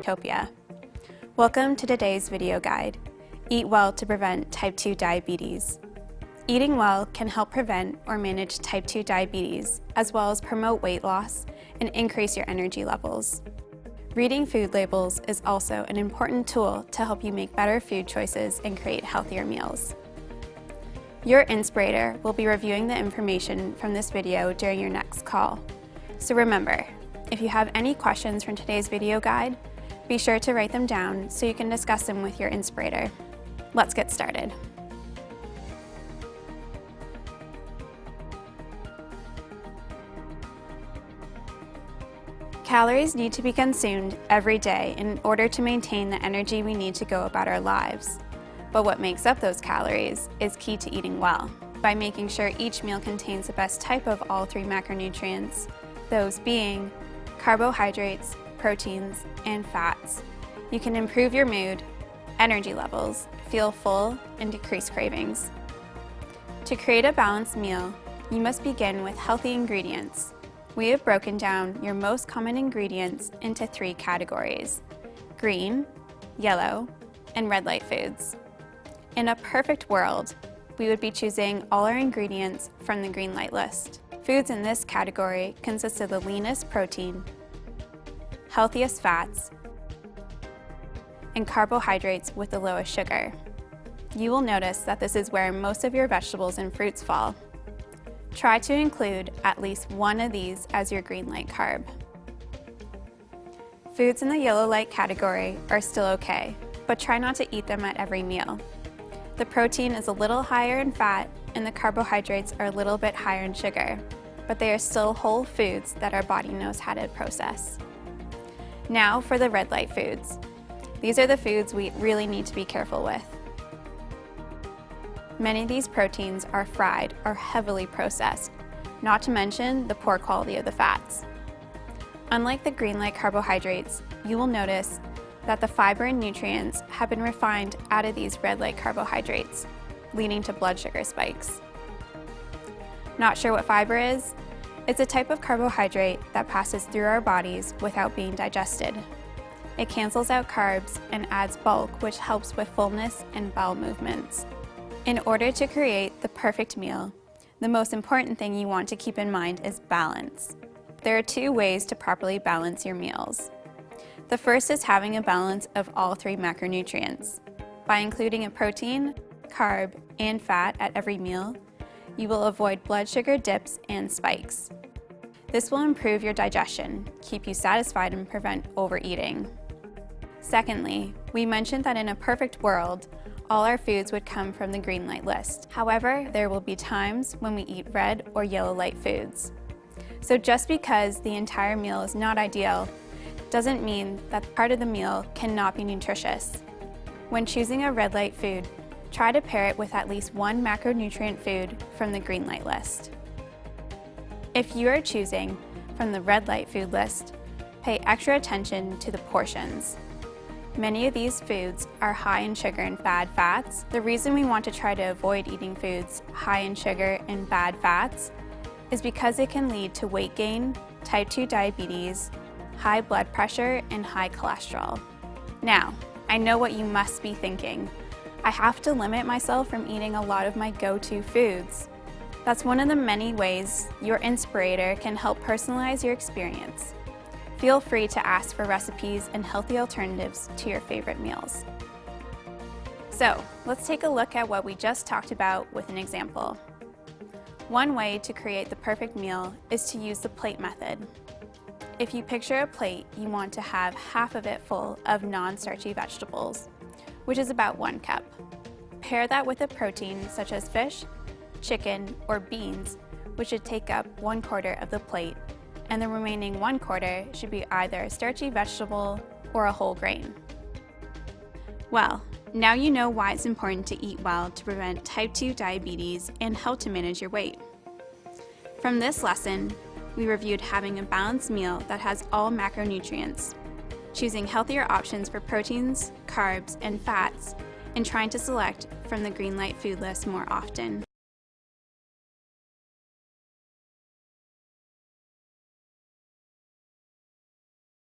Utopia. Welcome to today's video guide, Eat Well to Prevent Type 2 Diabetes. Eating well can help prevent or manage type 2 diabetes, as well as promote weight loss and increase your energy levels. Reading food labels is also an important tool to help you make better food choices and create healthier meals. Your Inspirator will be reviewing the information from this video during your next call. So remember, if you have any questions from today's video guide, be sure to write them down so you can discuss them with your Inspirator. Let's get started. Calories need to be consumed every day in order to maintain the energy we need to go about our lives. But what makes up those calories is key to eating well. By making sure each meal contains the best type of all three macronutrients, those being carbohydrates, proteins, and fats, you can improve your mood, energy levels, feel full, and decrease cravings. To create a balanced meal, you must begin with healthy ingredients. We have broken down your most common ingredients into 3 categories: green, yellow, and red light foods. In a perfect world, we would be choosing all our ingredients from the green light list. Foods in this category consist of the leanest protein, healthiest fats, and carbohydrates with the lowest sugar. You will notice that this is where most of your vegetables and fruits fall. Try to include at least one of these as your green light carb. Foods in the yellow light category are still okay, but try not to eat them at every meal. The protein is a little higher in fat and the carbohydrates are a little bit higher in sugar, but they are still whole foods that our body knows how to process. Now for the red light foods. These are the foods we really need to be careful with. Many of these proteins are fried or heavily processed, not to mention the poor quality of the fats. Unlike the green light carbohydrates, you will notice that the fiber and nutrients have been refined out of these red light carbohydrates, leading to blood sugar spikes. Not sure what fiber is? It's a type of carbohydrate that passes through our bodies without being digested. It cancels out carbs and adds bulk, which helps with fullness and bowel movements. In order to create the perfect meal, the most important thing you want to keep in mind is balance. There are 2 ways to properly balance your meals. The first is having a balance of all 3 macronutrients. By including a protein, carb, and fat at every meal, you will avoid blood sugar dips and spikes. This will improve your digestion, keep you satisfied, and prevent overeating. Secondly, we mentioned that in a perfect world, all our foods would come from the green light list. However, there will be times when we eat red or yellow light foods. So just because the entire meal is not ideal, doesn't mean that part of the meal cannot be nutritious. When choosing a red light food, try to pair it with at least one macronutrient food from the green light list. If you are choosing from the red light food list, pay extra attention to the portions. Many of these foods are high in sugar and bad fats. The reason we want to try to avoid eating foods high in sugar and bad fats is because it can lead to weight gain, type 2 diabetes, high blood pressure, and high cholesterol. Now, I know what you must be thinking. I have to limit myself from eating a lot of my go-to foods. That's one of the many ways your Inspirator can help personalize your experience. Feel free to ask for recipes and healthy alternatives to your favorite meals. So, let's take a look at what we just talked about with an example. One way to create the perfect meal is to use the plate method. If you picture a plate, you want to have half of it full of non-starchy vegetables, which is about 1 cup. Pair that with a protein such as fish, chicken, or beans, which should take up 1/4 of the plate, and the remaining 1/4 should be either a starchy vegetable or a whole grain. Well, now you know why it's important to eat well to prevent type 2 diabetes and help to manage your weight. From this lesson, we reviewed having a balanced meal that has all macronutrients, choosing healthier options for proteins, carbs, and fats, and trying to select from the green light food list more often.